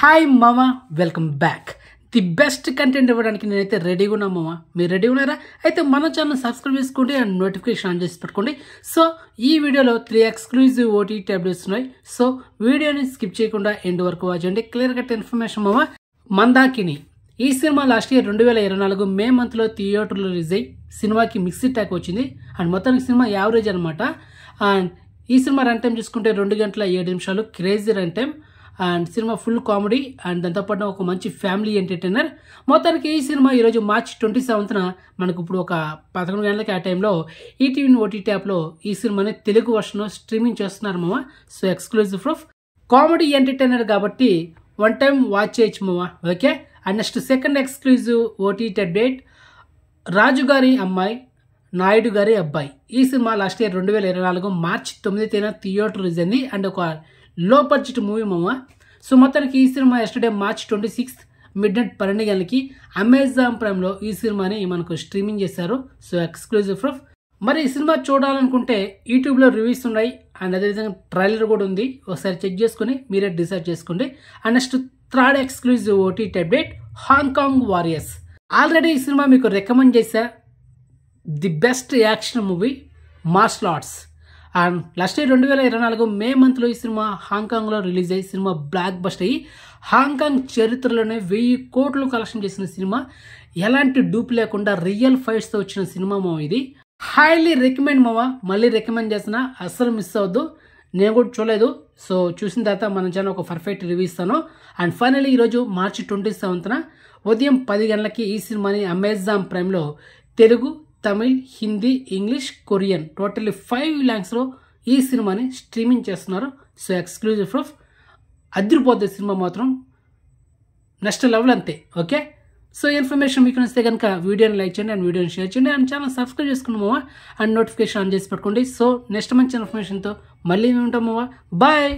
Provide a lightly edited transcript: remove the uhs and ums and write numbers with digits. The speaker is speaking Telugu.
హాయ్ మామ, welcome back. The best content ఇవ్వడానికి నేనైతే రెడీగా ఉన్నా మామ. మీరు రెడీ ఉన్నారా? అయితే మన ఛానల్ సబ్స్క్రైబ్ చేసుకోండి అండ్ నోటిఫికేషన్ ఆన్ చేసి పెట్టుకోండి. సో ఈ వీడియోలో 3 ఎక్స్క్లూజివ్ ఓటీటీ టాబ్లెట్స్ ఉన్నాయి. సో వీడియోని స్కిప్ చేయకుండా ఎండ్ వరకు వాచ్ చేయండి. క్లియర్ కట్ ఇన్ఫర్మేషన్ మామ. మందాకిని ఈ సినిమా లాస్ట్ ఇయర్ 2024 మే మంత్లో థియేటర్లో రిలీజ్ అయ్యి సినిమాకి మిక్స్డ్ టాక్ వచ్చింది. అండ్ మొత్తానికి సినిమా యావరేజ్ అనమాట. అండ్ ఈ సినిమా రన్ టైం చూసుకుంటే 2 గంటల 7 నిమిషాలు crazy run time. And cinema full comedy and దాంతోపాటు ఒక మంచి ఫ్యామిలీ ఎంటర్టైనర్. మొత్తానికి ఈ సినిమా ఈరోజు మార్చి 27న మనకు ఇప్పుడు ఒక 11 గంటలకి ఆ టైంలో ఈటీవీ ఓటీటీ యాప్లో ఈ సినిమాని తెలుగు వర్షన్ స్ట్రీమింగ్ చేస్తున్నారు మామ. So exclusive proof comedy entertainer కాబట్టి 1 టైం వాచ్ చేయొచ్చు మామ. Okay. And next second exclusive OTT update, Raju Gari Ammayi Naidu Gari Abbayi. ఈ సినిమా లాస్ట్ ఇయర్ 2024 మార్చి 9న థియేటర్ రిలీజ్ అయింది. అండ్ ఒక లో బడ్జెట్ మూవీ మామ. సో మొత్తానికి ఈ సినిమా ఎస్టర్డే మార్చ్ 26 మిడ్ నైట్ 12 గంటలకి అమెజాన్ ప్రైమ్లో ఈ సినిమాని మనకు స్ట్రీమింగ్ చేశారు. So exclusive proof. మరి ఈ సినిమా చూడాలనుకుంటే యూట్యూబ్లో రివ్యూస్ ఉన్నాయి అండ్ అదేవిధంగా ట్రైలర్ కూడా ఉంది. ఒకసారి చెక్ చేసుకుని మీరే డిసైడ్ చేసుకోండి. And next third exclusive OTT update, Hong Kong warriors. Already ఈ సినిమా మీకు రికమెండ్ చేశా. The best action movie, martial arts. And last year 2024 May మంత్లో ఈ సినిమా హాంకాంగ్లో రిలీజ్ అయ్యి సినిమా బ్లాక్ బస్ట్ అయ్యి హాంకాంగ్ చరిత్రలోనే 1000 కోట్లు కలెక్షన్ చేసిన సినిమా. ఎలాంటి డూప్ లేకుండా రియల్ ఫైట్స్తో వచ్చిన సినిమా మామ. ఇది హైలీ రికమెండ్ మామ. మళ్ళీ రికమెండ్ చేసిన, అస్సలు మిస్ అవ్వద్దు. నేను కూడా చూడలేదు. సో చూసిన తర్వాత మన ఛానల్ ఒక పర్ఫెక్ట్ రివ్యూ ఇస్తాను. అండ్ ఫైనల్లీ ఈరోజు మార్చి 27న ఉదయం 10 గంటలకి ఈ సినిమాని అమెజాన్ ప్రైమ్లో Telugu, Tamil, Hindi, English, Korean totally 5 లాంగ్వేజ్లో ఈ సినిమాని స్ట్రీమింగ్ చేస్తున్నారు. So exclusive proof. అదిరిపోద్ది సినిమా మాత్రం, నెక్స్ట్ లెవెల్ అంతే. ఓకే. సో ఇన్ఫర్మేషన్ మీకు నచ్చితే కనుక వీడియోని లైక్ చేయండి అండ్ వీడియోని షేర్ చేయండి అండ్ ఛానల్ సబ్స్క్రైబ్ చేసుకున్నామా అండ్ నోటిఫికేషన్ ఆన్ చేసి పెట్టుకోండి. సో నెక్స్ట్ మంచి ఇన్ఫర్మేషన్తో మళ్ళీ ఉంటామా. బాయ్.